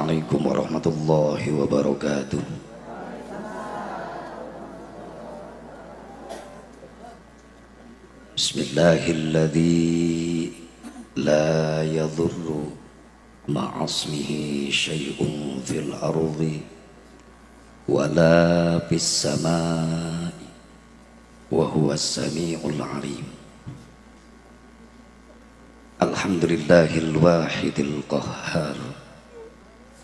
Assalamualaikum warahmatullahi wabarakatuh. Bismillahilladzi la yadhurru ma'asmihi syai'un fil ardi wala fis samai wa huwas sami'ul alim. Alhamdulillahil wahidil qahhar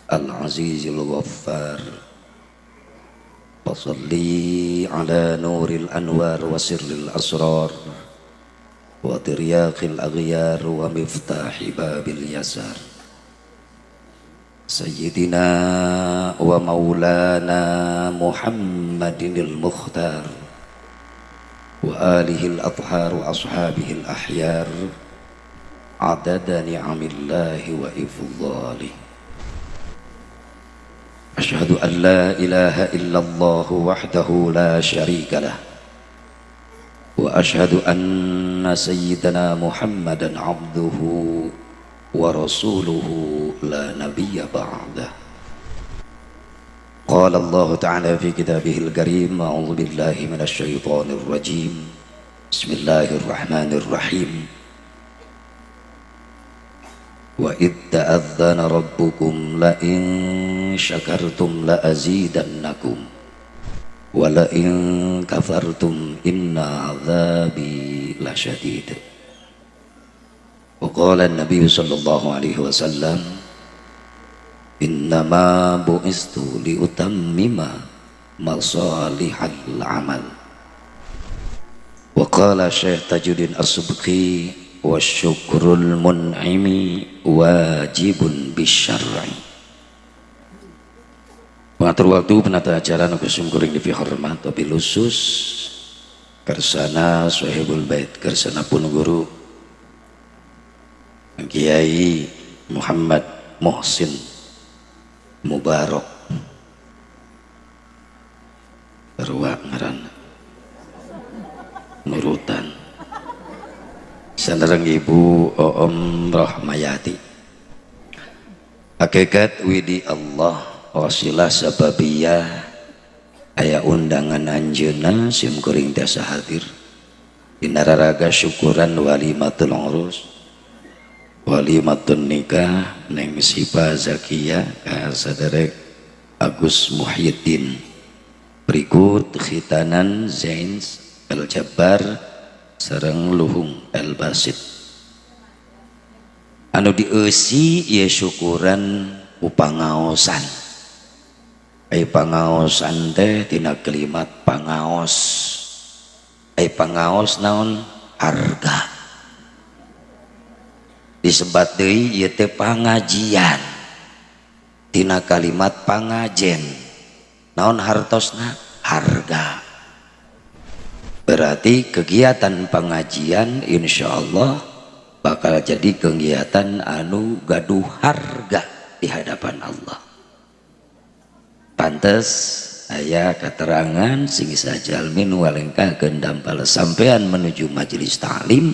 al-azizil ghaffar. Wa shalli ala nuril anwar wa sirril asrar wa tiryaqil aghyar wa miftahi babil yasar. Sayyidina wa maulana Muhammadinil mukhtar wa alihil athhar wa ashabihil ahyar adada ni'amillahi wa ifdhalih. Asyhadu an la ilaha illallah wahdahu la syarika lah wa asyhadu anna sayyidana Muhammadan abduhu wa rasuluhu la nabiyya ba'dah. Qala Allah ta'ala fi kitabihil karim, a'udzu billahi minasy syaithanir rajim. Bismillahirrahmanirrahim. Wa idh ta'adzana rabbukum la in syakartum la azidannakum wa la in kafartum inna azabi lasyadid. Wa qala an-nabiy sallallahu alaihi wasallam, innama bu'istu li utammima masalihal amal. Wa qala Syekh Tajuddin As-Subki, wa syukrul mun'imi wajibun bisyar'i. Mengatur waktu penata acara nu kusum kuring di hormat wabil khusus kersana sahibul bait, kersana pun guru Kiai Muhammad Muhsin Mubarak Berwa ngaran nurutan sandareng Ibu Om Rahmayati. Hakikat widi Allah wasilah sababiyah aya undangan anjeunna sim kuring tiasa hadir dina raraga syukuran walimatul urus walimatun nikah Neng Sipa Zakiyah ka saderek Agus Muhyiddin, berikut khitanan Zains El Jabbar sareng Luhung El Basit. Anu dieusi ieu syukuran upangaosan. Ai pangaosan teh tina kalimat pangaos. Ai pangaos naon? Harga. Disebat deui ieu teh pangajian. Tina kalimat pangajen. Naon hartosna? Harga. Berarti kegiatan pengajian insya Allah bakal jadi kegiatan anu gaduh harga di hadapan Allah. Pantes aya keterangan sing sajalmin walengkahkeun dampal sampean menuju majelis ta'lim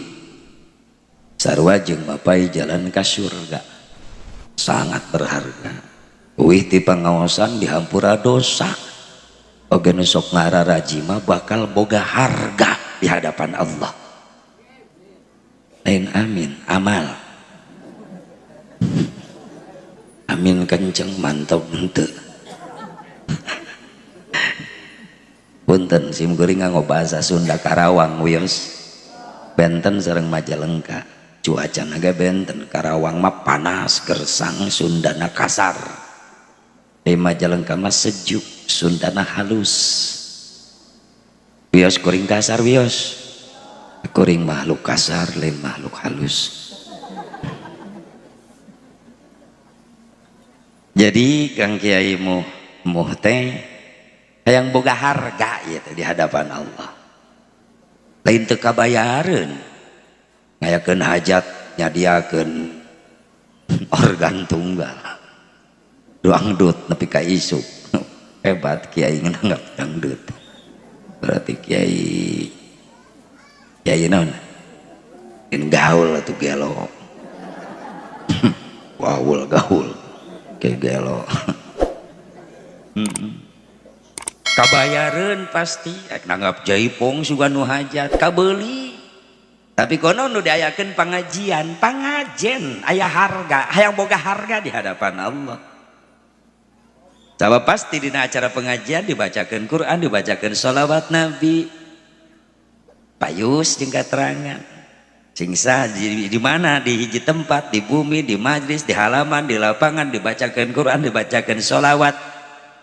sarua jeung mapai jalan ka surga. Sangat berharga. Uih ti pangaosan dihampura dosa. Oge nu sok ngararajima bakal boga harga di hadapan Allah. Lain amin, amal. Amin kenceng mantap henteu. Punten sim kuring nganggo bahasa Sunda Karawang wios. Benten sareng Majalengka. Cuaca naga benten Karawang mah panas gersang, Sundana kasar. Di Majalengka mah sejuk, Sundana halus. Wios kuring kasar wios. Kuring makhluk kasar lain makhluk halus. Jadi Kang Kiai muh teh hayang boga harga ya di hadapan Allah. Lain teu kabayareun. Ngayakeun hajat nyadiakeun organ tunggal. Dangdut nepi ka isuk. Hebat Kiai nganggap dangdut. Berarti Kiai naon? In gaul atuh gelo. Gaul. kegelo. Kabayaran pasti nanggap jaipong suga nu hajat kabeli, tapi kono nu diayakeun pengajian aya harga, hayang boga harga di hadapan Allah. Sabab pasti dina acara pengajian dibacakeun Quran, dibacakeun sholawat Nabi, payus jeung katerangan singsa di mana, di hiji tempat, di bumi, di majlis, di halaman, di lapangan dibacakeun Quran, dibacakeun sholawat,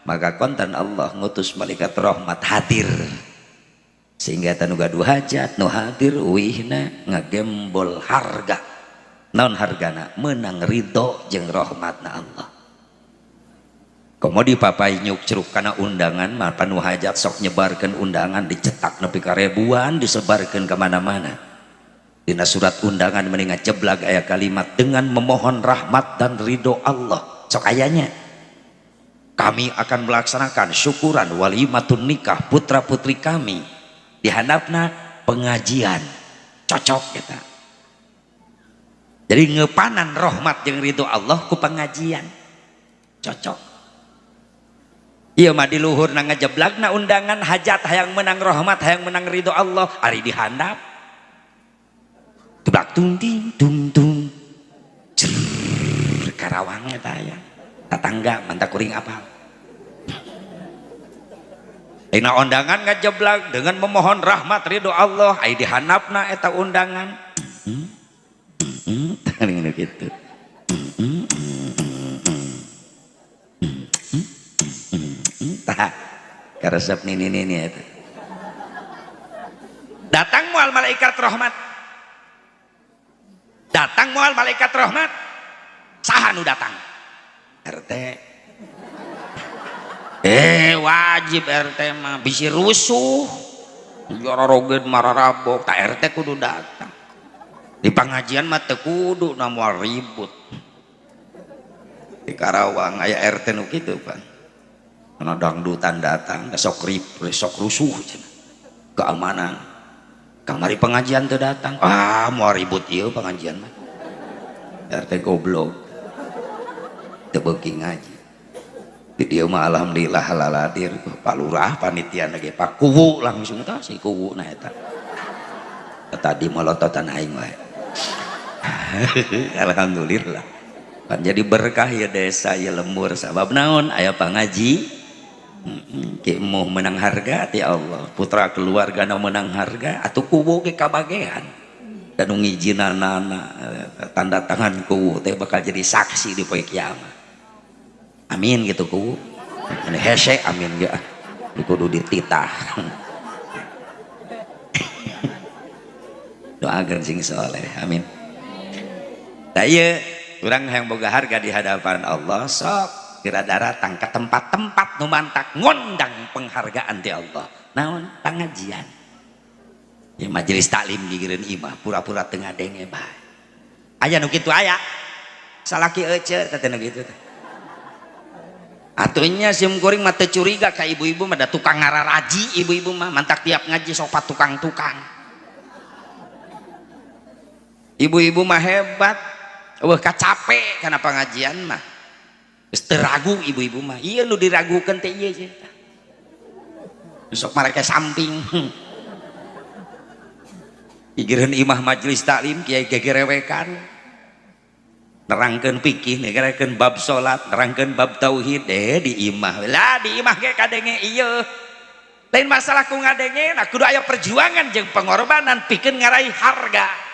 maka konten Allah ngutus malaikat rahmat hadir, sehingga tanu gaduh hajat nu hadir uihna ngagembol harga. Naon hargana? Menang ridho jeung rahmatna Allah. Komodi papai nyuk ceruk kana undangan mah panu hajat sok nyebarkeun undangan, dicetak nepi ka ribuan, disebarkeun ke mana-mana. Dina surat undangan mending ngajeblag aya kalimat dengan memohon rahmat dan ridho Allah. Sok ayanya kami akan melaksanakan syukuran walimatun nikah putra putri kami di handapna pengajian. Cocok kita. Jadi ngepanan rahmat jeung ridho Allah ku pengajian. Cocok. Iya mah di luhur na ngajeblagna undangan hajat hayang menang rahmat, hayang menang ridho Allah, ari di handap tublak tung ting tung tung Karawang eta aya tatangga manta kuring apal. Dina undangan ngajeblag dengan memohon rahmat ridho Allah, ai di handapna eta undangan. Teuing kitu. Karesep nini itu. Datang moal malaikat rahmat. Datang moal malaikat rahmat. Saha nu datang? RT. Wajib RT mah bisi rusuh. Jororogeun mararabok, tak RT kudu datang. Di pengajian mah teu kudu na moal ribut. Di Karawang aya RT nu kitu kan. Karena dangdutan datang, sok rusuh, keamanan. Kamari pengajian tuh datang, mau ribut iya pengajian mah. RT goblok, tebeki ngaji. Di dia mah alhamdulillah halaladir, Pak Lurah panitia lagi Pak Kuwu langsung tah si Kuwu na eta. Tadi molototan aing wae. Alhamdulillah. Kan jadi berkah ya desa ya lembur sabab naon aya pangaji. Ki mau menang harga ti Allah, putra keluarga na menang harga atuh kuwu ge kabagean dan ngijinanana tanda tangan kuwu teh bakal jadi saksi di poe kiamat. Amin gitu kuwu. Ane hese amin ge kudu dititah. Doakeun sing saleh amin. Da ieu urang hayang boga harga di hadapan Allah sok kira datang ke tempat-tempat nu mantak ngondang penghargaan ti Allah. Naon pengajian. Ya majelis taklim gigireun imah pura-pura teu ngadenge bae. Aya nu kitu aya. Salaki ece teh nu kitu teh. Atunya sim kuring mah teu curiga ka ibu-ibu mah da tukang ngararaji ibu-ibu mah mantak tiap ngaji sok tukang-tukang. Ibu-ibu mah hebat. Eueuh kacape kana pengajian mah. Geus teu ragu ibu-ibu mah. Ieu nu diragukeun teh ieu cenah. Sok mareke samping. Pikireun imah majelis taklim kiai gegerewekan. Nerangkeun fikih, nerangkeun bab salat, nerangkeun bab tauhid di imah. Lah di imah ge kadenge ieu. Lain masalah ku ngadenge, nah kudu aya perjuangan jeung pengorbanan pikeun ngaraih harga.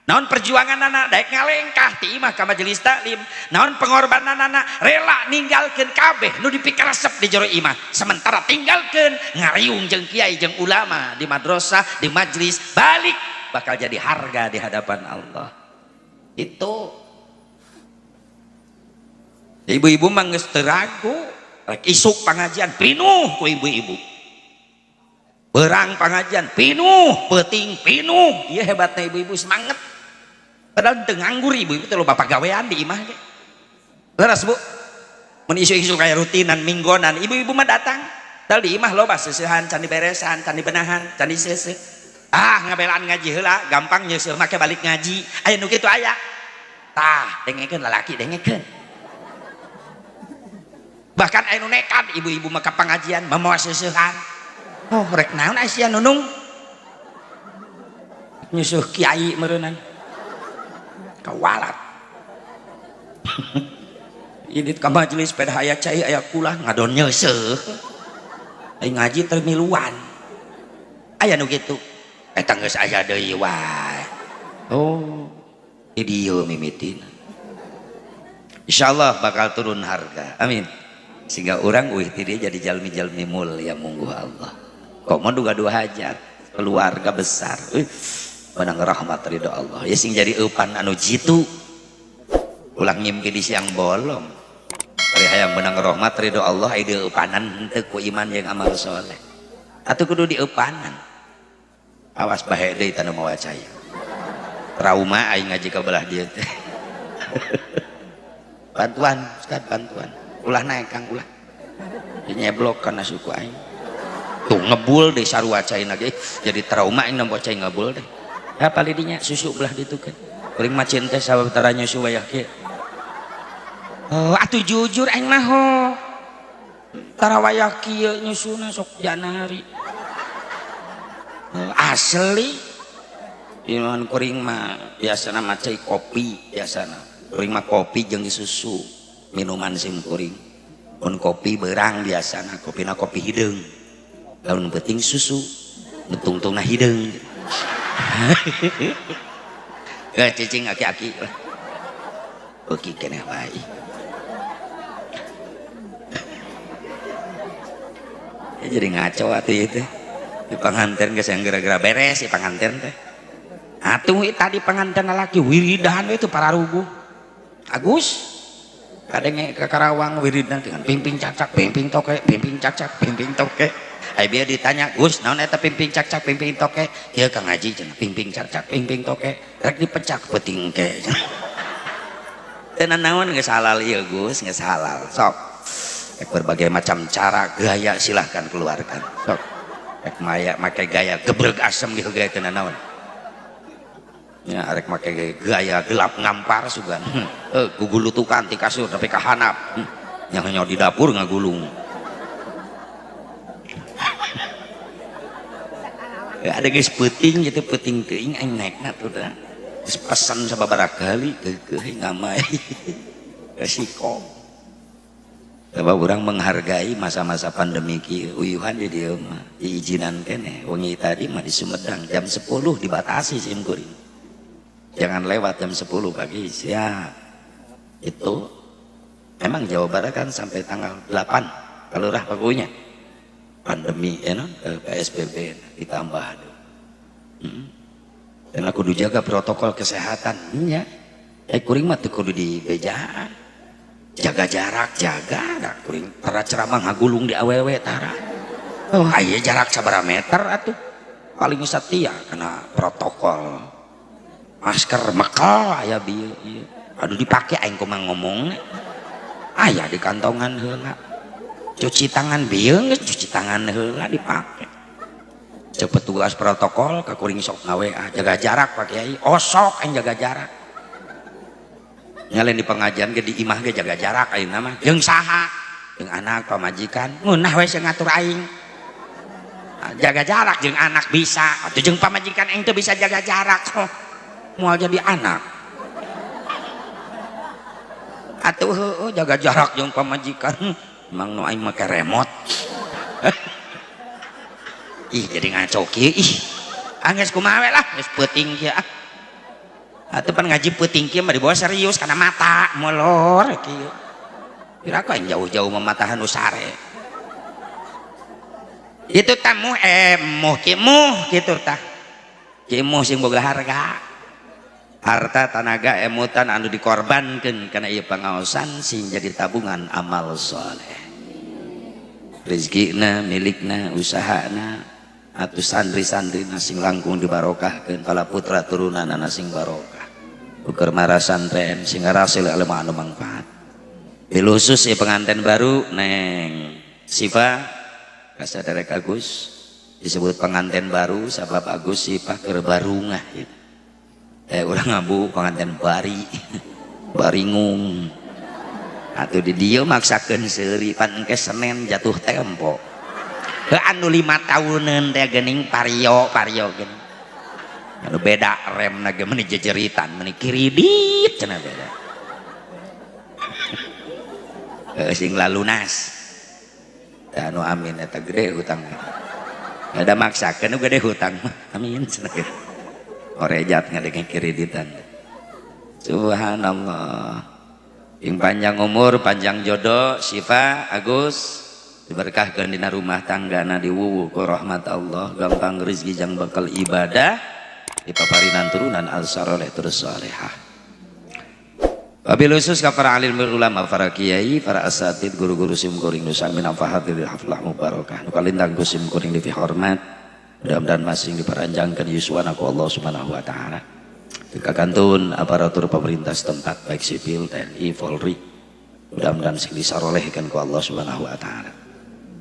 Naon perjuangan anak daek ngalengkah ti imah ka majelis taklim, naon pengorbanan anak rela ninggalkeun kabeh nu dipikaresep di jero imah, sementara tinggalkeun ngariung jeung kiai jeung ulama di madrasah di majelis, balik bakal jadi harga di hadapan Allah. Itu ibu-ibu mah geus teu ragu, rek isuk pengajian pinuh ku ibu-ibu. Berang pengajian pinuh, peuting pinuh. Ieu hebatna ibu-ibu semangat. Padahal teu nganggur ibu-ibu teh loba pagawean di imah ge. Leres Bu. Mun isu-isu kaya rutinan minggonan, ibu-ibu mah datang. Tah di imah loba seusehan, can diberesan, can dibenahan, can diseuseuh. Ngabelaan ngaji heula, gampang nyeuseul make balik ngaji. Aya nu kitu aya. Tah, dengekeun lalaki dengekeun. bahkan anu nekat ibu-ibu maka pengajian mamawa seusehan oh rek naon sia nunung nyusuh kiai meureunana kawalat ini ke majelis sepeda aya cai aya kulah ngadon nyeuseh ai ngaji teu miluan aya nu kitu eta geus aya deui wae oh di dieu mimitina insyaallah bakal turun harga amin sehingga orang wih dia jadi jalmi-jalmi mulia munggu Allah kok mau duga-dua hajat keluarga besar menang rahmat ridho Allah ya sing jadi eupan anu jitu ulang ngimpi di siang bolong dari hayang menang rahmat ridho Allah ide eupanan henteu ku iman yang amal soleh atuh kudu di eupanan awas bae deui tanu mawa cai trauma aing ngaji ka belah dieu teh bantuan Ustaz bantuan ulah naik kang ulah nyeblok karena suku aing tuh ngebul deh sarua cai lagi jadi trauma aing nampo cai ngebul deh apa lidinya susu belah ditu kan kuring macin teh sababtara nyusu wayah kieu oh atuh jujur aing mah ho tara wayah kieu nyusuna sok janari asli iman kuring mah biasana mah cai kopi biasana kuring mah kopi jeung susu minuman sim kuring pun kopi berang biasana kopina kopi hideung lamun penting susu betungtungna hideung cicing aki-aki beuki keneh wae ya jadi ngaco atuh ieu teh di panganten geus yang gara-gara beres di panganten teh atuh tadi panganten laki wiridan itu para rubuh Agus kadenge ke Karawang wiridan dengan pimping cacak pimping toke pimping cacak pimping toke ai bieu ditanya Gus naon eta pimping cacak pimping toke ieu Kang Haji cenah pimping cacak pimping toke rek dipecak peuting ke teu naon geus halal ieu Gus geus halal sok berbagai macam cara gaya silahkan keluarkan sok rek maya make gaya gebreg asem di gaya teu naon ya arek make gaya gelap ngampar sugan gugulutukan ti kasur tapi kahanap nyaho di dapur ngagulung ya ada geus peuting gitu peuting teuing aing naekna tuh da geus pesan sababaraha kali keukeuh ngamai resiko sebab urang menghargai masa-masa pandemi kieu uyuhan di dieu mah diizinan keneh wengi tadi mah di Sumedang jam 10 dibatasi sim kuring jangan lewat jam 10 pagi siap itu memang Jawa Barat kan sampai tanggal 8 kalurah pagunya pandemi PSBB ditambah dan aku kudu jaga protokol kesehatan nya kuring mah teu kudu di bejaan jaga jarak jaga kuring para ceramah ngagulung di awewe tara oh aya jarak sabaraha meter atuh paling setia kena protokol masker mekal aya bieu ieu aduh dipake aing kumaha ngomong aya di kantongan heula cuci tangan bieu geus cuci tangan heula dipake cepet tugas protokol ka kuring sok ngawe jaga jarak Pak Kiai osok aing jaga jarak nyalen di pengajian ge di imah ge jaga jarak ayeuna mah jeung saha jeung anak pamajikan ngeunah we sing ngatur aing jaga jarak jeung anak bisa atuh jeung pamajikan aing teu bisa jaga jarak mau jadi anak atuh heueuh jaga jarak jeung pamajikan emang nu aing make remote ih jadi ngaco kieu ih geus kumaha we lah geus peuting kieu atuh pan ngaji peuting kieu mah dibawa serius kana mata molor kieu kira ka jauh-jauh mematahan usare itu tamu muh kitu tah kieu sing boga harga harta tanaga emutan anu dikorbankan karena ieu pangaosan sing jadi tabungan amal soleh rezekina milikna usahana atuh santri-santrina sing langkung dibarokahkeun kala putra turunanana sing barokah ukur marasantren sing ngarasil ilmu anu manfaat bil khusus pengantin baru neng Siva kasaderek Agus disebut pengantin baru sabab Agus Siva keur barungah gitu urang ngabu pengantin bari baringung atuh di dieu maksakeun seuri pan engke Senen jatuh tempo anu 5 tahunan teh geuning vario geuning anu beda remna ge meuni jejeritan meuni kiridit cenah beda sing lalunas anu amin eta gede hutang ada maksakeun gede hutang amin cenah orejat ngadenge kireditan subhanallah yang panjang umur panjang jodoh Syifa Agus diberkahkeun dina rumah tanggana diwuwu ku rahmat Allah gampang rezeki jang bakal ibadah dipaparinan turunan al-saleh terus salehah wabil khusus ka para alim ulama para kiai para asatid guru-guru sim kuring nu sami nafahatil haflah mubarakah nu kalintang ku sim kuring di hormat mudah-mudahan masing diperanjangkeun yuswana ku Allah Subhanahu wa taala kakantun aparatur pemerintah setempat baik sipil TNI Polri mudah-mudahan sing disarolehkeun ku Allah Subhanahu wa taala.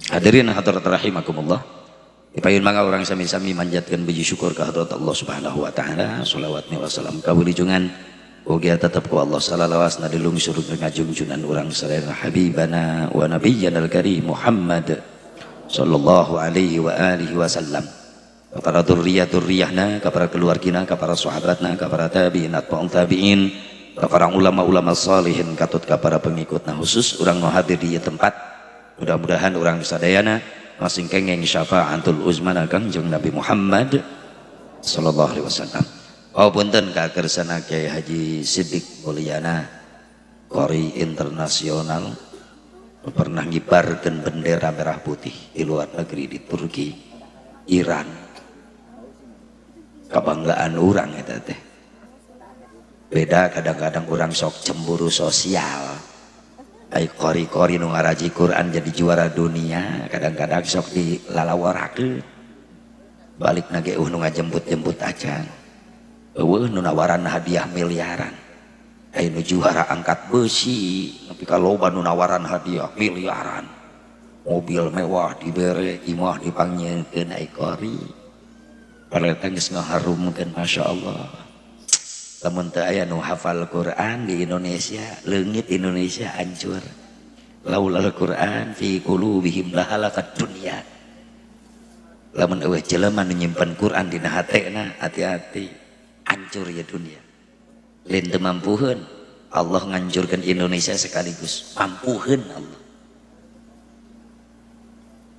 Hadirin hadirat rahimakumullah dipayun mangga urang sami-sami manjatkeun puji syukur ka hadrat Allah Subhanahu wa taala shalawat wa salam kawilujengan ugi tetep ku Allah salawasna dilungsur ngajungjunan urang sadaya habibana wa nabiyyana al-karim Muhammad sallallahu alaihi wa alihi wasallam kepada durriyahna, kepada keluargina, kepada sahabatna, kepada tabi'in, atba'un tabi'in, kepada ulama-ulama salihin, katut kepada pengikutna khusus orang nu hadir di tempat. Mudah-mudahan orang sadayana masing kengeng syafaatul uzmana Kangjeng Nabi Muhammad sallallahu alaihi wasallam. Oh punten ka kersana Kyai Haji Siddiq Mulyana Qori internasional pernah ngibarkeun bendera merah putih di luar negeri di Turki, Iran. Kebanggaan orang eta teh beda kadang-kadang orang sok cemburu sosial ai kori-kori nu ngaraji Quran jadi juara dunia kadang-kadang sok dilalawarakeun balik nage nu ngajemput-jemput acan eueuh nu nawaran hadiah miliaran ai nu juara angkat besi tapi kaloba nu nawaran hadiah miliaran mobil mewah dibere imah dipangnyeukeun ai kori pareta geus ngaharumkeun masyaallah lamun teu aya nu hafal Quran di Indonesia leungit Indonesia hancur laulal Quran fi qulubihim lahalakat dunya lamun eueuh jelema nu nyimpen Quran dina hatena hati-hati hancur ya dunia lain teu mampuheun Allah ngancurkeun Indonesia sekaligus mampuheun Allah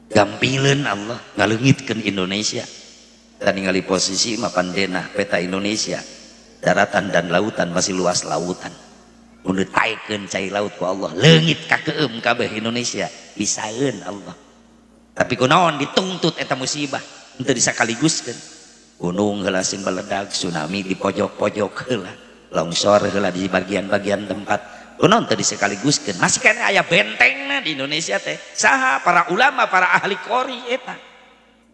gampileun Allah ngaleungitkeun Indonesia dan ningali posisi mapan denah peta Indonesia daratan dan lautan masih luas lautan mun taikeun cai laut ku Allah leungit ka keum kabeh Indonesia bisaeun Allah tapi kunaon dituntut eta musibah henteu disakaliguskeun gunung heula sing meledak tsunami di pojok-pojok heula longsor heula di bagian-bagian tempat kunaon teu disakaliguskeun masih kana aya bentengna di Indonesia teh saha para ulama para ahli qori eta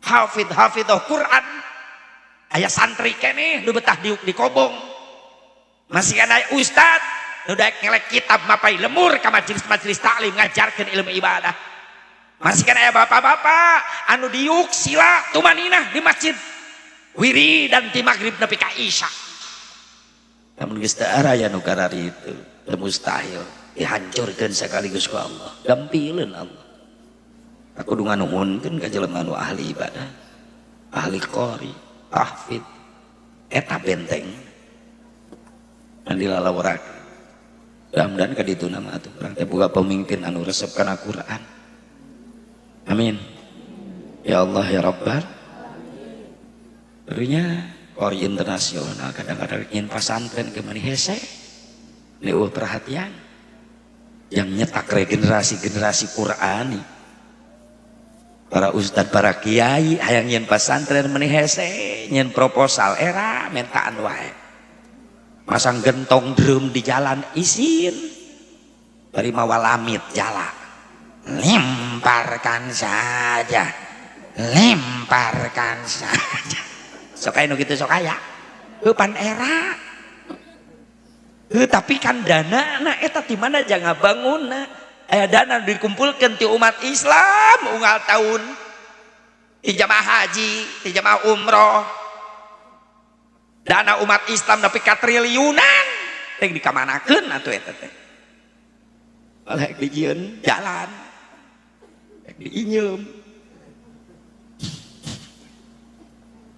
hafidh Quran aya santri keneh nu betah di kobong masih ada ustad nu daek ngelek kitab mapai lemur ka majelis-majelis taklim ngajarkeun ilmu ibadah masih kan aya bapak-bapak anu diuk sila tumaninah di masjid wiri dan ti magrib nepi ka isya namun geus teu aya nu karari itu teu mustahil dihancurkeun sekaligus ku Allah gampileun Allah aku dungan nuhunkeun ka jelema nu ahli ibadah ahli qori tahfidz eta benteng anu dilalawarakeun mudah-mudahan ka ditu nama atuh urang teh boga pemimpin anu resep kana Quran amin ya Allah ya Rabbal berinya qori internasional kadang-kadang ingin pesantren ke mani hese ini perhatian yang nyetak regenerasi Qurani para ustad para kiai hayang nyen pesantren meuni hese nyen proposal era mentaan wae masang gentong drum di jalan isin bari mawa lamit jala lemparkan saja sok aya nu kitu sok aya heupan era tapi kan dana na eta ti mana jangan bangunna aya dana dikumpulkeun ti umat Islam unggal tahun di jamaah haji di jamaah umroh dana umat Islam nepi ka triliunan teh dikamanakeun atuh eta teh Malah dijieun jalan diinyum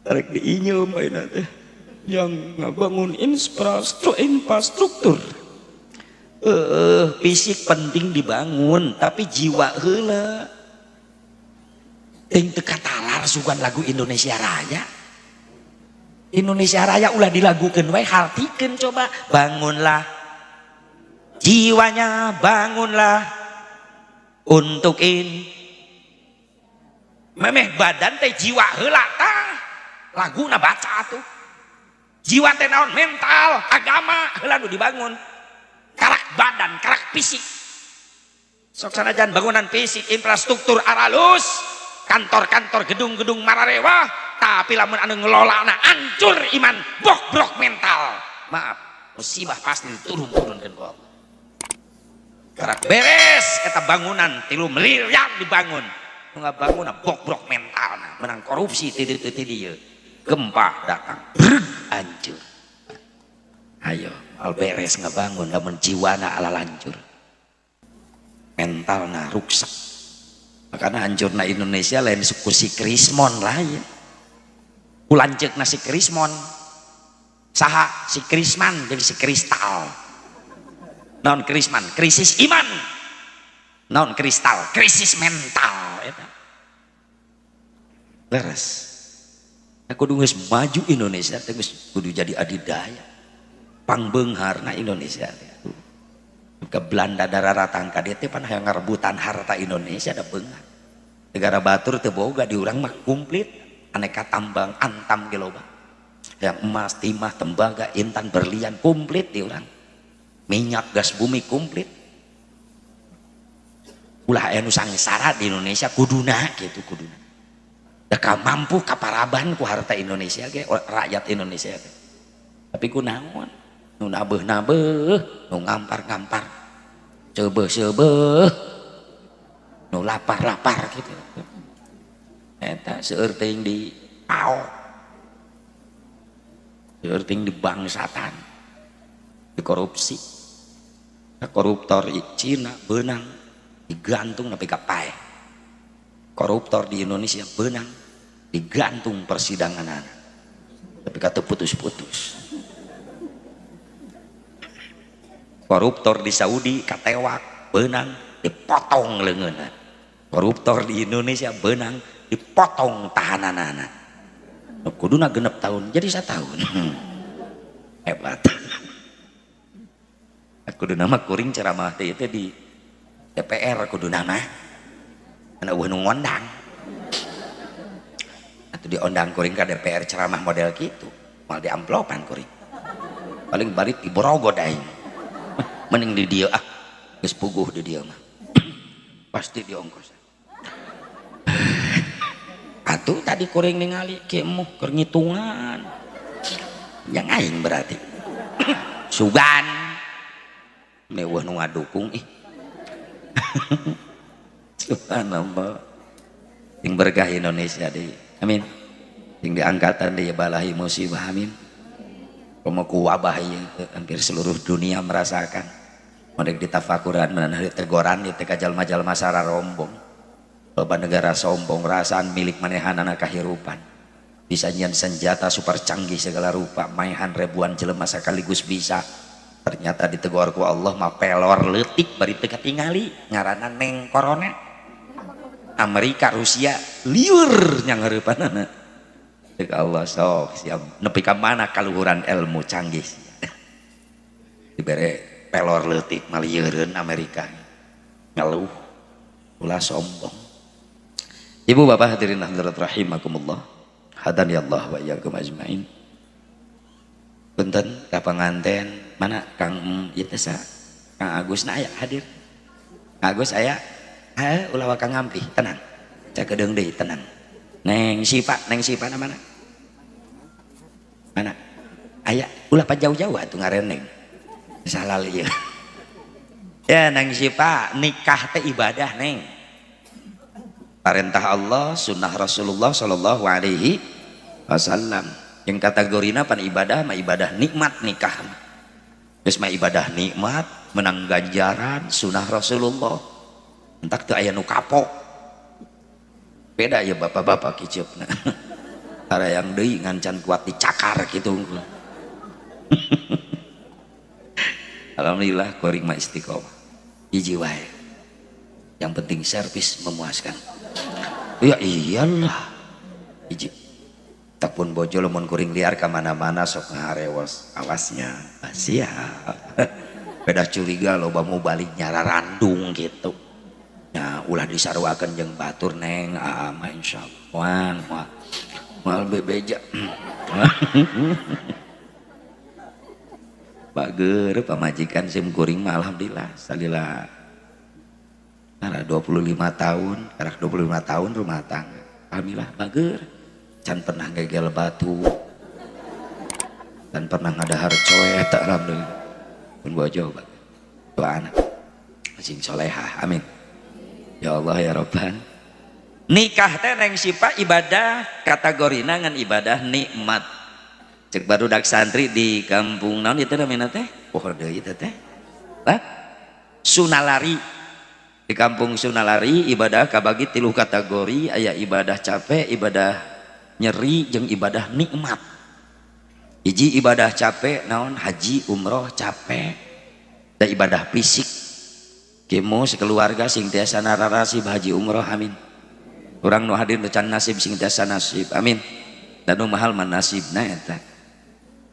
tarik diinyum ayeuna teh yang ngabangun infrastruktur fisik penting dibangun tapi jiwa heula ting teu katalar sugan lagu Indonesia Raya. Indonesia Raya ulah dilagukeun wae hartikeun coba bangunlah jiwanya, bangunlah untuk memeh badan teh jiwa heula tah laguna baca tuh jiwa teh naon mental agama heula nu dibangun karak badan karak fisik sok sanajan bangunan fisik infrastruktur aralus kantor-kantor gedung-gedung mararewah tapi lamun anu ngelolana hancur iman bobrok mental maaf musibah pasti turun-turunkeun ku Allah karak beres eta bangunan 3 miliar dibangun nggak bangun bobrok mental menang korupsi titi dieu gempa datang hancur ayo al beres ngebangun lamun jiwana ala lancur mentalna ruksak makanya hancurna Indonesia lain suku si Krismon lain kulanceukna si Krismon saha si Krisman jadi si Kristal non Krisman krisis iman non kristal krisis mental eta beres aku kudu geus maju Indonesia teh geus kudu jadi adidaya pangbeungharna Indonesia ke Belanda dararatang ka dieu teh pan hayang ngarebutan harta Indonesia da beunghar negara batur teu boga di urang mah komplit aneka tambang antam ge loba yang emas timah tembaga intan berlian komplit di urang minyak gas bumi komplit ulah aya nu sangsara di Indonesia kuduna gitu kuduna da mampu kaparaban ku harta Indonesia ge rakyat Indonesia ge tapi kunaon nu nabeuh-nabeuh nu ngampar-ngampar ceubeuh-ceubeuh nu lapar-lapar gitu eta seueur teuing di pao seueur teuing di bangsatan di korupsi koruptor Cina benang digantung nepi ka pae koruptor di Indonesia benang digantung persidangan tapi kata putus-putus koruptor di Saudi katewak benang dipotong leungeunna koruptor di Indonesia benang dipotong tahananana kuduna 6 tahun jadi 1 tahun hebat kudu nama kuring ceramah teh itu di DPR kudu nama anu eueuh nu ngondang atuh diondang kuring ka DPR ceramah model kitu mal di amplopan kuring paling balik di Borogod aing mending di dieu geus puguh di dieu mah pasti diongkos atuh tadi kuring ningali kieu muh keur ngitungan yang aing berarti sugan mewah nu ngadukung subhanallah ting berkah Indonesia deh amin ting diangkatan deh balahi musibah amin pemoku wabah ieu hampir seluruh dunia merasakan modek ditafakuran menahan tegoran di teka jalma-jalma sara rombong loba negara sombong rasaan milik manehanana kahirupan disajian senjata super canggih segala rupa maehan ribuan jelema sakaligus bisa ternyata ditegur ku Allah mah pelor leutik bari teu katingali ngaranna neng corona Amerika Rusia liur nya ngeureupannana teu Allah sok siap nepi ka mana kaluhuran ilmu canggih dibere pelor leutik malieureun Amerika ngeluh ulah sombong. Ibu bapak hadirin hadirat rahimakumullah hadani Allah wa iyyakum ajmain. Punten ka panganten mana Kang ieu teh Kang Agus na aya hadir. Kang Agus aya? Ulah wa Kang Ngampi tenang. Cak kedeung deui tenang. Neng Sipa na mana? Mana? Aya ulah pa jauh-jauh atuh ngareneng. Salal ieu. Ya Neng Sipa nikah teh ibadah Neng. Perintah Allah sunnah Rasulullah sallallahu alaihi wasallam. Yang kategorina pan ibadah mah ibadah nikmat nikah. Geus mah ibadah nikmat menang ganjaran sunah Rasulullah entak teu aya nu kapok beda ya bapak-bapak kiceupna ada yang deui ngancan kuat dicakar gitu. Alhamdulillah kuring mah istiqomah hiji wae yang penting servis memuaskan ya iyalah hiji tak pun bojo lamun kuring liar kemana-mana sok ngaharewas awasnya siap beda curiga loba mau balik nyara randung gitu ya ulah disarwakeun jeung batur neng mah insyaallah moal bebeja bager pamajikan sim kuring mah alhamdulillah salila karena 25 tahun karena 25 tahun rumah tangga alhamdulillah bager can pernah gegel batu dan pernah ngadahar coet alhamdulillah pun bojo dua anak sing solehah amin ya Allah ya Rabban. Nikah teh neng sipa ibadah kategorina ngan ibadah nikmat cek barudak santri di kampung naon itu namanya teh pohon deui teh Sunalari di kampung Sunalari ibadah kabagi 3 kategori aya ibadah capek ibadah nyeri jeung ibadah nikmat. Hiji ibadah capek naon haji umroh capek da ibadah fisik kemo sekeluarga sing tiasa nararasib haji umroh amin urang nu hadir nu can nasib sing tiasa nasib amin dan nu mahal man nasibna eta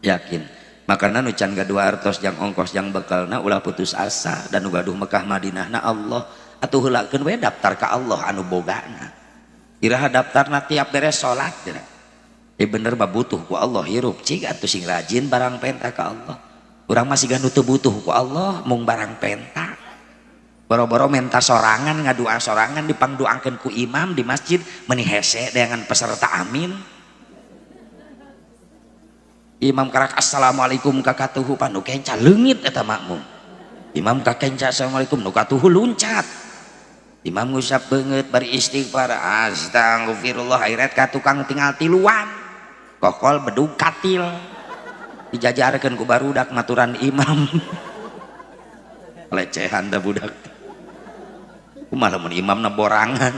yakin makana nu can gadua artos jang ongkos jang bekalna ulah putus asa dan nu gaduh Mekah Madinahna Allah atuh heulakeun we daftar ka Allah anu bogana iraha daftarna tiap beres salat bener mah butuh ku Allah hirup cing atuh sing rajin barang penta ka Allah urang masih gak nutup butuh ku Allah mung barang penta boro-boro menta sorangan ngadua sorangan dipangduangkeun ku imam di masjid meuni hese dengan peserta amin imam karak assalamualaikum kakatuhu panu kenca leungit eta makmum imam kakenca assalamualaikum nu katuhu luncat imam ngusap beungeut bari istighfar astagfirullah airet ka tukang tinggal tiluan kokol bedug katil dijajarkeun ku barudak maturan imam lecehan da budak kumaha mun imamna borangan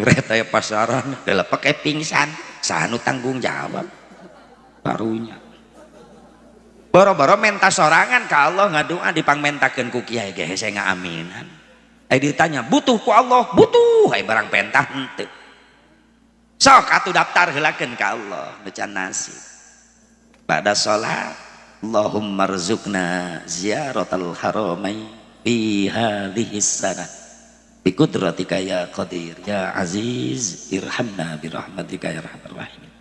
reta aya pasaran geula pake pingsan saha nu tanggung jawab barunya boro-boro menta sorangan ka Allah ngadoa dipangmentakeun ku kiai ge hese ngaaminan ai ditanya butuh ku Allah butuh ai barang pentah henteu sok atuh daftar heulakeun ka Allah nu can nasib pada salat Allahumma rzuqna ziyaratal haramain fi hadhihi sanah bi qudratika ya qadir ya aziz irhamna bi rahmatika ya arhamar rahimin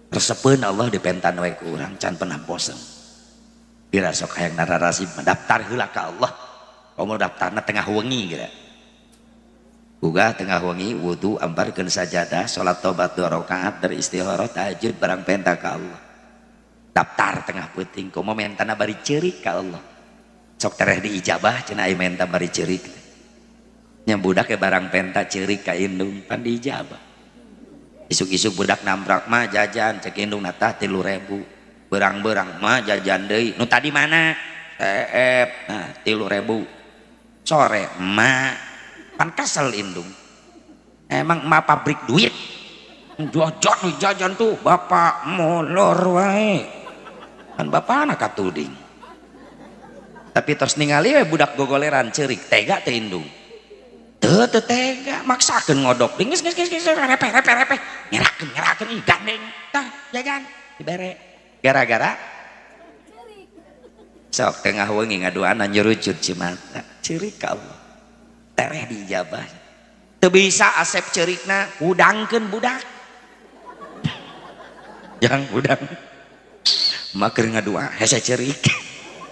resepeun Allah dipentan wae ku urang can pernah bosen dira sok hayang nararasib daftar heula ka Allah komo daftarna tengah wengi geura boga tengah wengi wudu ambarkeun sajadah salat tobat 2 rakaat dari istikharah tahajud barang penta ka Allah daftar tengah peuting komo mentana bari ceurik ka Allah sok tereh diijabah cenah aya menta bari ceurik nya budak ke barang penta ceurik ka indung pan diijabah isuk-isuk budak nambrak mah jajan cek indung natah 3.000 berang-berang mah jajan deui nu tadi mana teep nah 3.000 sore mah pan kasel indung emang emak pabrik duit jajan tuh bapak molor wae kan bapak anak katuding tapi terus ningali we budak gogoleran ceurik tega teh indung teu tega maksakeun ngodok geus repeh ngerakeun ih gandeng tah jajan dibere gara-gara sok tengah wengi ngaduana nyurucut cimata ceurik ka Allah tereh dijabah teu bisa asep ceurikna udangkeun budak yang budak maker ngadua hese ceurik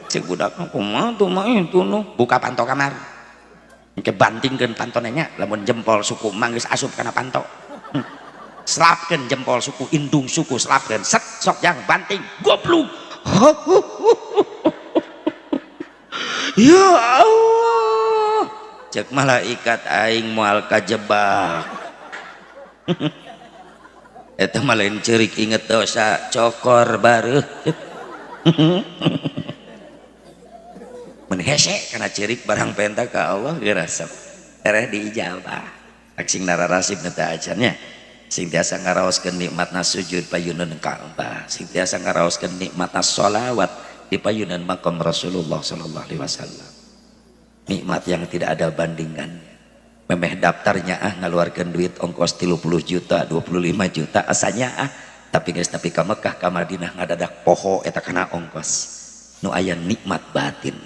cek budak kumaha tuh mah itu nu buka panto kamar engke bantingkeun pantona nya lamun jempol suku manggis asup kana panto selapkeun jempol suku indung suku selapkeun set sok jang banting goblok ya Allah cek malaikat aing moal kajebak eta mah lain ceurik inget dosa cokor bareuh menhese karena cirik barang penta ke Allah gerasep ereh diijabah aksing nararasib neta ajannya sing tiasa ngaraoskeun nikmatna sujud payunan Ka'bah sing tiasa ngaraoskeun nikmatna sholawat di payunan makam Rasulullah sallallahu alaihi wasallam nikmat yang tidak ada bandingannya memeh daftarnya ngaluarkeun duit ongkos 30 juta 25 juta asanya tapi geus nepi ka Mekah ka Madinah ngadadak poho eta kana ongkos nu aya nikmat batin.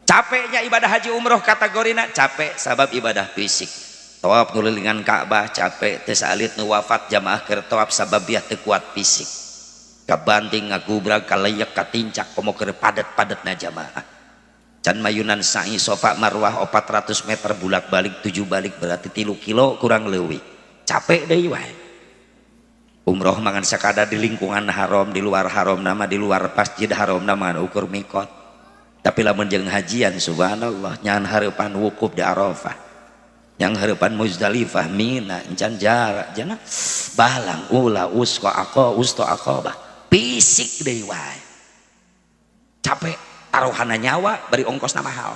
Capeknya ibadah haji umroh kategorina capek sabab ibadah fisik. Tawaf nulilingan Ka'bah capek teu salit nu wafat jamaah keur tawaf sabab biah teu kuat fisik. Kabanting ngagubrag kaleyak katincak komo keur padet-padetna jamaah. Can mayunan sa'i Safa Marwah 400 meter bulak-balik 7 balik berarti 3 kilo kurang leuwih. Capek deui wae. Umroh mangan sakada di lingkungan haram di luar haram nama di luar masjid haram nama ukur mikot. Tapi lamun jeung hajian subhanallah nyan hareupan wukuf di Arafah yang hareupan Muzdalifah Mina encan jarak jana balang ula usqa aqa usto aqabah fisik deui wae capek taruhana nyawa bari ongkosna mahal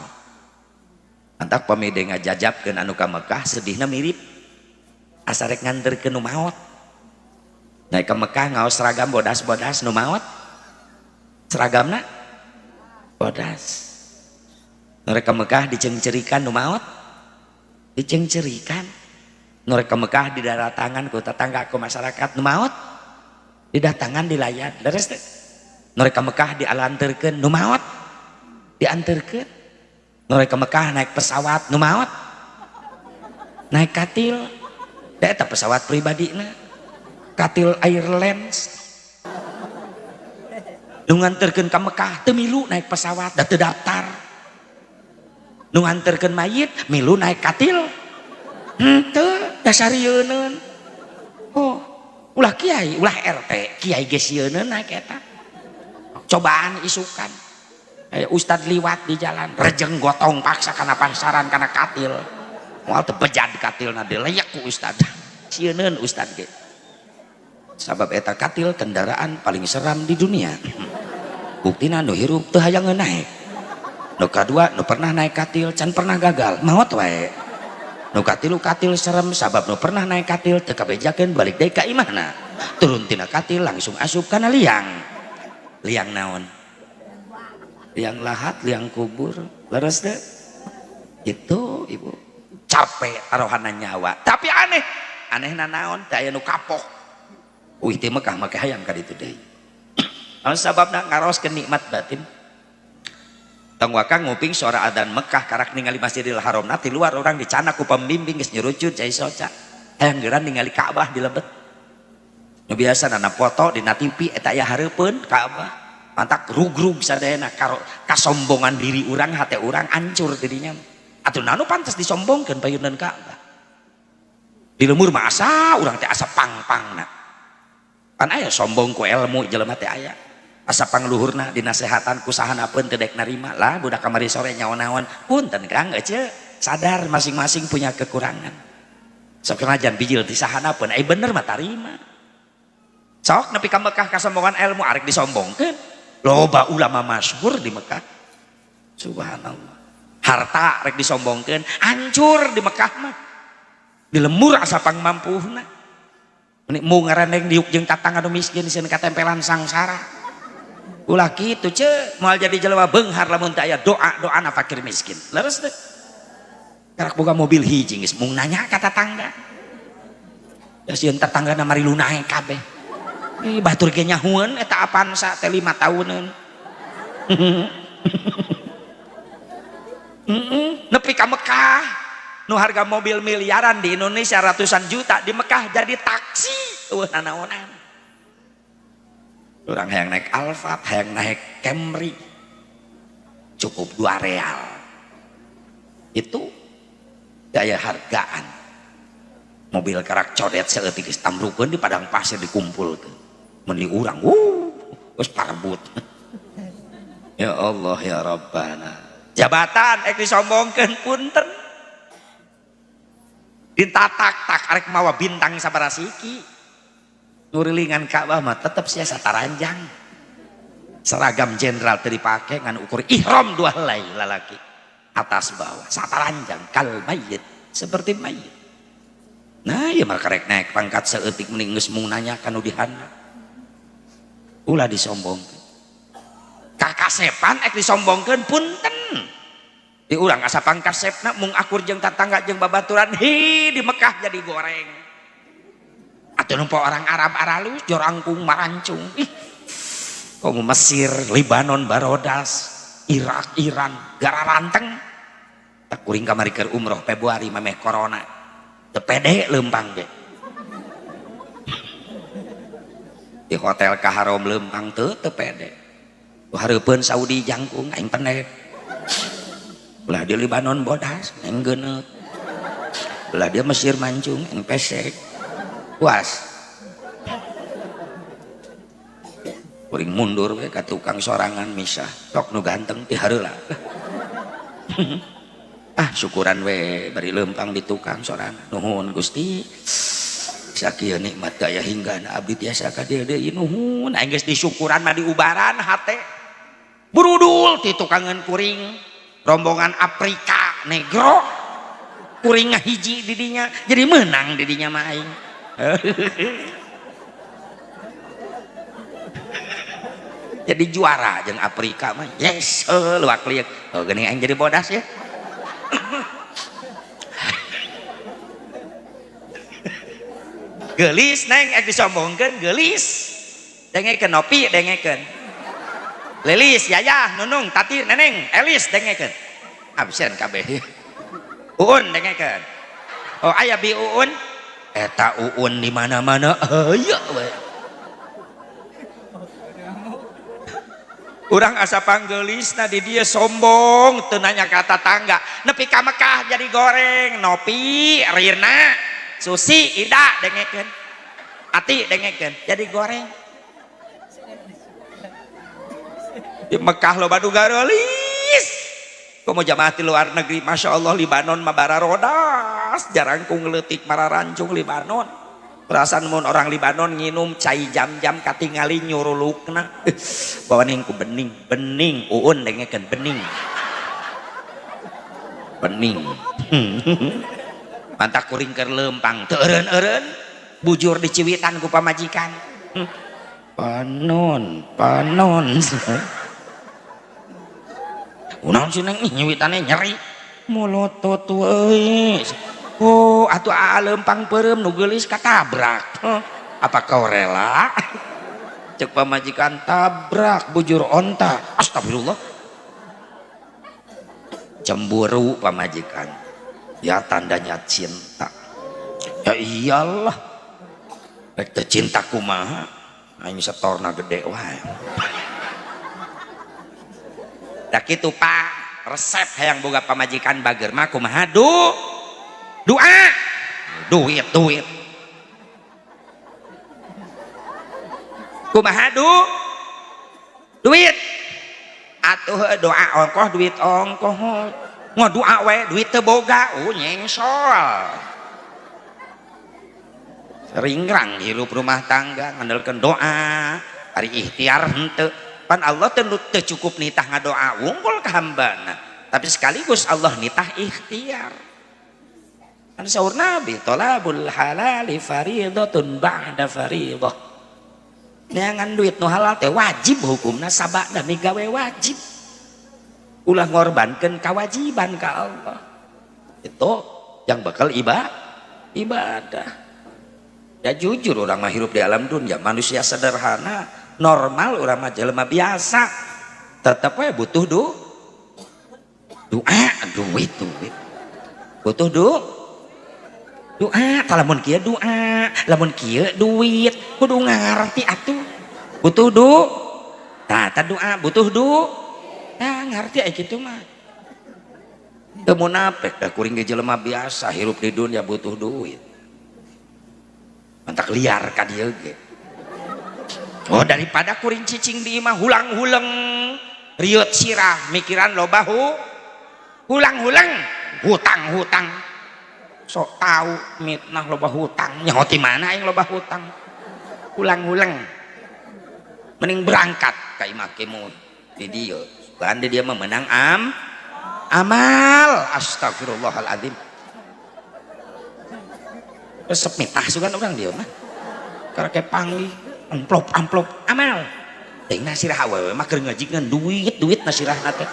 antak pamide ngajajabkeun anu ka Mekah sedihna mirip asa rek nganterkeun nu maot naik ka Mekah ngaos seragam bodas-bodas nu maot seragamna bodas mereka Mekah dicengcerikan nu maot dicengcerikan mereka Mekah didatangan ku tetangga ku masyarakat nu maot didatangan dilayan leres teh mereka Mekah dialanterkeun nu maot dianterkeun mereka Mekah naik pesawat nu maot naik katil da eta pesawat pribadina katil Airlines nu nganterkeun ka Mekah teu milu naik pesawat da teu daftar nu nganterkeun mayit milu naik katil henteu da sarieun oh ulah kiai ulah RT kiai ge sieun naik eta cobaan isukan ustad liwat di jalan rejeng gotong paksa kana pansaran kana katil moal teu bejad katilna dileyak ku ustad sieun ustad ge sabab eta katil kendaraan paling seram di dunia buktina nu hirup teu hayang naik nu kadua nu pernah naik katil can pernah gagal maot wae nu katilu katil serem sabab nu pernah naik katil teu kabejakeun balik deui ka imahna turun tina katil langsung asup kana liang naon liang lahat liang kubur leres deh itu ibu capek taruhana nyawa tapi anehna naon teu aya nu kapok uih teh Mekah make hayang ka ditu deui sababna ngarooskeun nikmat batin tong wakang nguping suara adzan Mekah karak ningali Masjidil Haram ti luar orang dicana ku pembimbing geus nyurucut cai soca hayang geuran ningali Ka'bah di lebet nu biasa na foto dina TV eta aya hareupeun Ka'bah mantak rugrug sadayana karo kasombongan diri urang hate urang hancur tidinya atuh nanu pantes disombongkeun payunan Ka'bah di lemur mah asa urang teh asa pang-pangna pan aya sombong ku ilmu jelema teh aya asa pangluhurna dinasehatan ku sahanapeun teu dek narima lah budak kamari sore nyaon-naon punten Kang ece sadar masing-masing punya kekurangan sok najan bijil ti sahanapeun ai bener mah tarima sok nepi ka Mekah kasombongan ilmu arek disombongkeun loba ulama masyhur di Mekah subhanallah harta rek disombongkeun hancur di Mekah mah di lemur asa pangmampuhna mu ngaraneng diuk jeung tatang anu miskin sieun katempelan sangsara ulah kitu ce moal jadi jelema beunghar lamun teu aya doa-doana fakir miskin leres teh karak boga mobil hiji geus mung nanya ka tatangga ya sieun tatanggana mari lu naek kabeh ih batur ge nyahueun eta Avanza teh 5 tahuneun nepi ka Mekah nu harga mobil miliaran di Indonesia ratusan juta di Mekah jadi taksi nanaonan orang hayang naik Alphard hayang naik Camry cukup 2 real itu daya hargaan mobil karak codet seeutik geus tamrukeun di padang pasir dikumpulkeun mun di urang geus parbut ya Allah ya Rabbana jabatan disombongkeun punten ditatak-tak arek mawa bintang sabarasiki nurilingan Ka'bah mah tetep sia sataranjang seragam jenderal teu dipake ngan ukur ihram 2 helai lalaki atas bawah sataranjang kal mayit seperti mayit. Nah ieu mah karek naik pangkat saeutik mending geus mung nanya kanu dihandap ulah disombongkeun kakasepan ek disombongkeun punten di urang asa pangkasepna mung akur jeung tatangga jeung babaturan hi di Mekah jadi goreng atuh numpo orang Arab aralus jor angkung marancung ih komo Mesir Libanon Barodas Irak Iran gara ranteng tak kuring kamari keur umroh Februari mameh corona teu pede leumpang ge di hotel ka harom leumpang teu pede hareupeun Saudi jangkung aing pendek ulah di Libanon bodas aing geuneuk ulah dia Mesir mancung aing pesek puas kuring mundur we ka tukang sorangan misah tok nu ganteng ti hareula syukuran we bari leumpang di tukang sorangan nuhun Gusti sakieu nikmat daya hinggana abdi tiasa ka dieu deui nuhun aing geus disyukuran mah diubaran hate burudul ti tukangan kuring rombongan Afrika negro kuring ngahiji di dinya jadi menang di dinya mah aing jadi juara jeung Afrika mah yes luak liuk geuning aing jadi bodas ya gelis neng ek disombongkeun gelis dengekeun nopi dengekeun Lilis Yayah Nunung Tati Neneng Elis dengekeun absen kabeh Uun dengekeun oh aya bi Uun eta Uun di mana-mana aya we urang asa panggelisna di dieu sombong teu nanya ka tatangga nepi ka Mekah jadi goreng Nopi Rirna Susi Ida dengekeun Ati dengekeun jadi goreng di Mekah loba nu garolis komo jamaah ti luar negeri Masya Allah Libanon mah bara rodas jarang ku ngeleutik mararancung Libanon perasaan mun orang Libanon nginum cai jam-jam katingali nyurulukna bawaning ku bening Uun dengekeun bening mantap kuring keur leumpang teu eureun bujur diciwitan ku pamajikan panon unaon sih neng nyiwitane nyeri molotot euy oh atuh leumpang peureum nu geulis katabrak apa kau rela cek pamajikan tabrak bujur onta astagfirullah cemburu pamajikan ya tandanya cinta ya iyalah rek teu cinta kumaha aing setorna gede wae da kitu Pak resep hayang boga pamajikan bager mah kumaha doa duit kumaha duit atuh doa ongkoh duit ongkoh ngo doa we duit teu boga nyengsol ringrang hirup rumah tangga ngandalkeun doa ari ikhtiar henteu pan Allah teu cukup nitah ngadoa wungkul ka hambana tapi sekaligus Allah nitah ikhtiar kan saur Nabi tolabul halali faridatun ba'da faridah neangan duit nu halal teh wajib hukumna sabada migawe wajib ulah ngorbankeun kewajiban ka Allah itu yang bakal ibadah ya jujur orang mah hirup di alam dunia manusia sederhana normal orang mah jelema biasa tetep we butuh doa duit butuh doa lamun kieu doa lamun kieu duit kudu ngarti atuh butuh doa doa butuh doa ngarti aya kitu mah teu munafik da kuring ge jelema biasa hirup di dunia butuh duit mantak liar ka dieu ge oh daripada kuring cicing di imah hulang-hulang riut sirah mikiran loba hulang-hulang hutang sok tahu mitnah loba hutang nyaho ti mana aing loba hutang hulang-hulang mending berangkat ka imah kemud di dia kan dia mah menang amal astagfirullahaladzim resep mitah sugan orang dia mah karena kayak panggil amplop amal ting nasirah awewe mah keur ngajikeun duit nasirah nate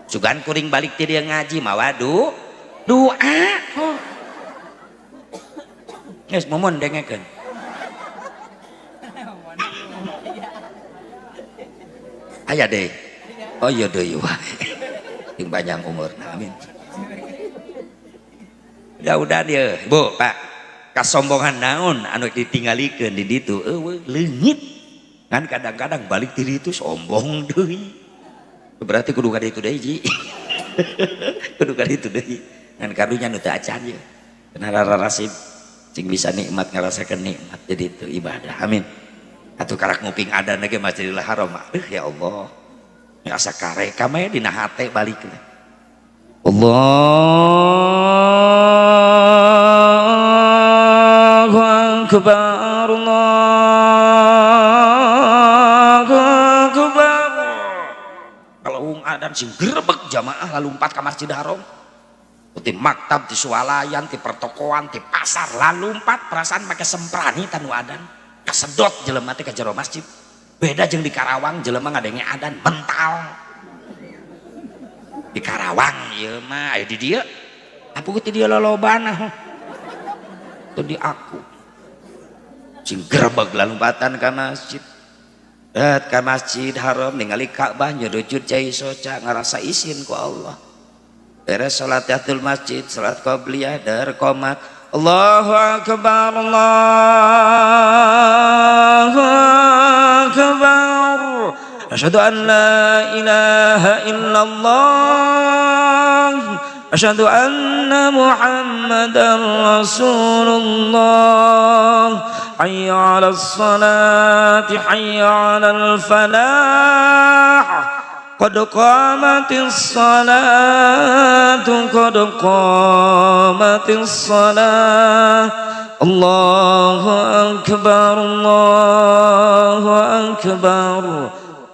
sugan kuring balik ti dia ngaji mawa doa geus momon dengekeun aya deh oh iya deui wae yang panjang umur amin udah dia bu pak kasombongan naon anu ditinggalikeun di ditu eueuh leungit kan kadang-kadang balik diri itu sombong deui berarti kudu ka ditu deui ji kudu ka ditu deui ngan karunya nu teu acan ye kenal rasib sing bisa nikmat ngarasakeun nikmat jadi itu ibadah amin atuh karak nguping adan ge Masjidil Haram ya Allah asa kareka mah dina hate balik Allahu akbar Allahu akbar kalau adan sing grebeg jamaah lalu lompat ka Masjidil Haram di maktab di swalayan di pertokoan di pasar lalu lompat perasaan pakai semprani tanu adan kasedot jelema teh ka jero masjid beda jeung di Karawang jelema ngadenge adan mental di Karawang ieu mah aya di dieu apuh ti dieu lolobana tuh di aku sing grebeg lalumpatan ka masjid ka Masjid Haram ningali Ka'bah nyudud cai soca ngarasa izin ku Allah beres salat tahiyatul masjid salat qabliyah dar qomat Allahu akbar Allahu akbar asyhadu an la ilaha illallah asyhadu anna muhammadar rasulullah hayya 'alas salati hayya 'alal falah qad qamatis salatu qad qamatis salah Allahu akbar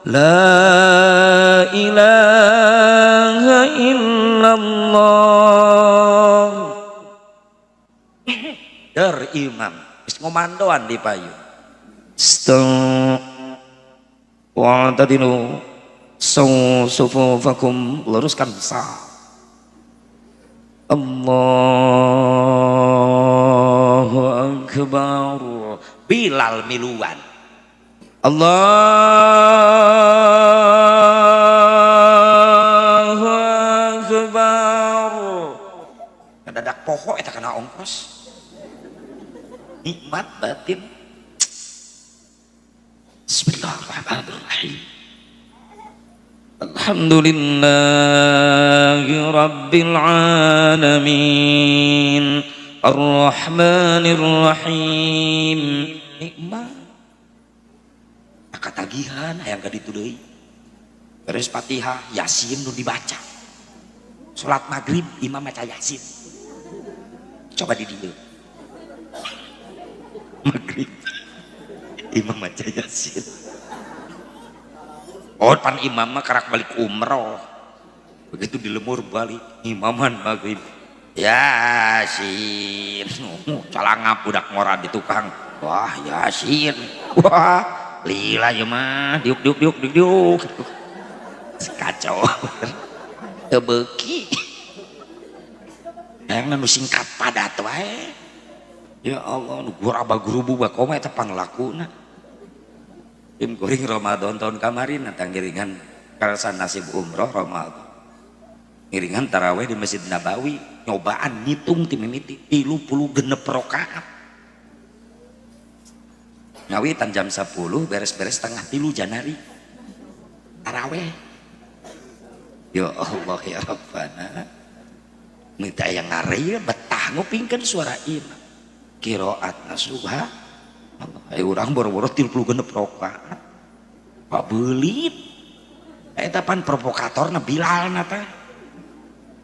la ilaha illallah der imam geus ngomandoan di payung wa tadinu sufufakum luruskan saf Allahu akbar Bilal miluan Allahu akbar kadadak poho eta kana ongkos nikmat batin Bismillahirrahmanirrahim Alhamdulillahi Rabbil Alamin Ar-Rahmanir Rahim nikmat katagihan hayang ka ditu deui beres Fatihah Yasin nu dibaca salat maghrib imam maca Yasin coba di dieu maghrib imam maca Yasin oh pan imam mah karak balik umroh begitu dilemur balik imaman maghrib Yasin calangap budak ngora di tukang wah Yasin wah lila ya mah diuk kacau tebeki yang nu singkat padat wae ya Allah nu guraba gurubu bakoma eta panglakuna tim kuring Ramadan tahun kamarin natang ngiringan karasan nasib umroh Ramadan ngiringan tarawih di Masjid Nabawi nyobaan ngitung ti mimiti 36 rakaat ngawitan jam 10 beres-beres setengah 3 Janari taraweh ya Allah ya Rabbana minta yang ngari betah ngupingkan suara imam kiroatna subha urang boro-boro 36 rakaat pabelit eta pan provokatorna Bilal nata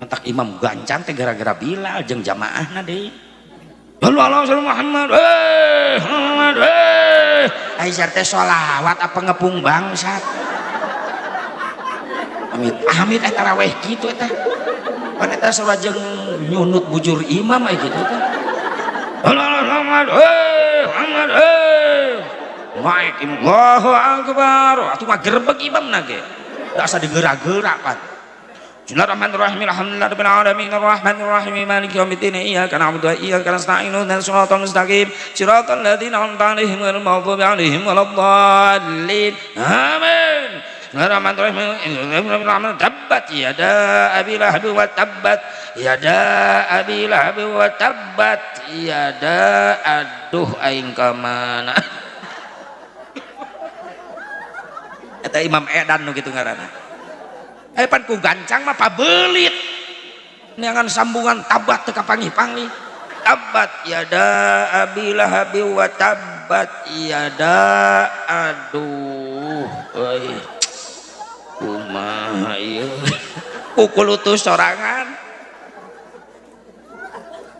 entak imam gancang teh gara-gara Bilal jeung jamaahna deui Muhammad Muhammad Aisyah teh sholawat apa ngepung bangsat. Amit taraweh gitu eta. Pan eta sareng nyunut bujur imam aya gitu teh. Muhammad Allahu akbar. Atuh mah gerbek imamna ge. Da asa digerak-gerak pan. Bismillahirrahmanirrahim. Alhamdulillahirabbil alamin arrahmanir rahim maliki yaumiddin iyyaka na'budu wa iyyaka nasta'in ihdinas siratal mustaqim siratal ladzina an'amta 'alaihim ghairil maghdubi 'alaihim waladdallin. Amin. Bismillahirrahmanirrahim. Tabbat yada abi lahab wa tabbat yada abi lahab wa tabbat yada aduh aing ka mana. Eta Imam Edan nu kitu ngaranna. Pan ku gancang mah pabelit neangan sambungan tabat teu kapangih-pangih. Tabat yada abi lahab wa tabbat yada aduh euy kumaha ieu pukul utus sorangan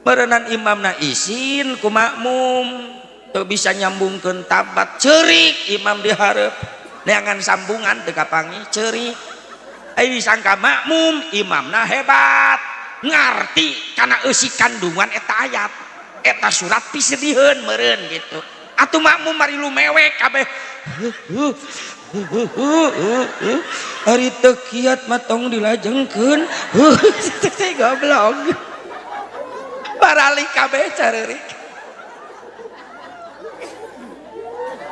berenang imamna isin ku makmum teu bisa nyambungkeun tabat ceurik imam dihareup neangan sambungan teu kapangih ceurik. Disangka makmum imamna hebat ngarti karena eusi kandungan eta ayat eta surat pisedieun meureun gitu. Atuh makmum mari lumewek kabeh ari teu kiat mah tong dilajengkeun goblok paralik kabeh careurik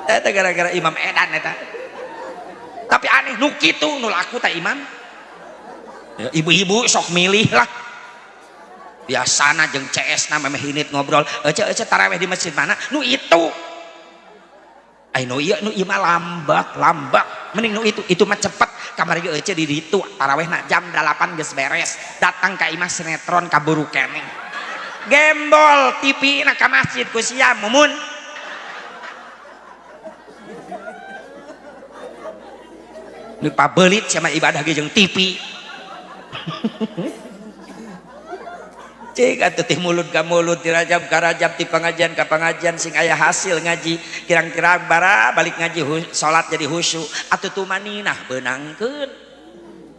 eta gara-gara Imam Edan eta. Tapi aneh nu kitu nu laku teh imam ya, ibu-ibu sok milih lah biasana jeung CS na memeh hinit ngobrol ece taraweh di masjid mana nu itu ai nu ieu mah lambat mending nu itu mah cepet kamari ece di ditu taraweh na jam 8 geus beres datang ka imah sinetron kaburu keneh gembol TV na ka masjid ku sia mumun nu pabelit sama ibadah ge jeung TV. Cek atuh teh mulut ka mulut, ti rajab ka rajab, ti pangajian ka pangajian sing aya hasil ngaji kirang-kirang bara balik ngaji salat jadi khusyuk atuh tumaninah beunangkeun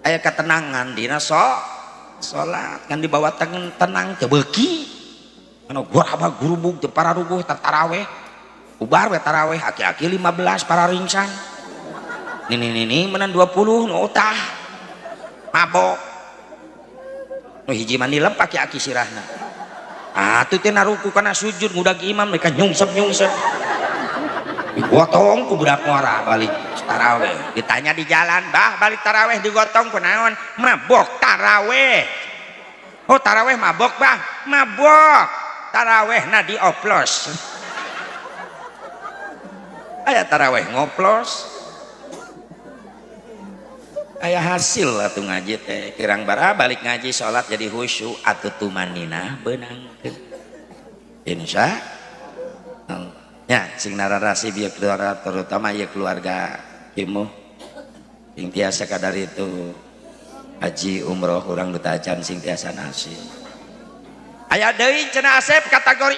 aya ketenangan dina salat kan dibawa tenang teu beuki anu guraba gurubug teu pararuguh taraweh ubar we taraweh aki-aki 15 para ringsan ini menan 20 nu utah mabok nu hiji mah nilep aki-aki sirahna atuh teh naruku kana sujud ngudag imam mereka nyungsep digotong ku budak muara balik taraweh ditanya di jalan bah balik taraweh digotong ku naon mabok taraweh oh taraweh mabok bah mabok taraweh na dioplos aya taraweh ngoplos aya hasil atuh ngaji teh kirang bara balik ngaji salat jadi khusyuk atuh tumaninah beunangkeun insya nya sing nararasi bieu keluarga terutama ieu keluarga ieu sing tiasa kadar itu haji umroh urang duta acan sing tiasa nasib aya deui cenah Asep kategori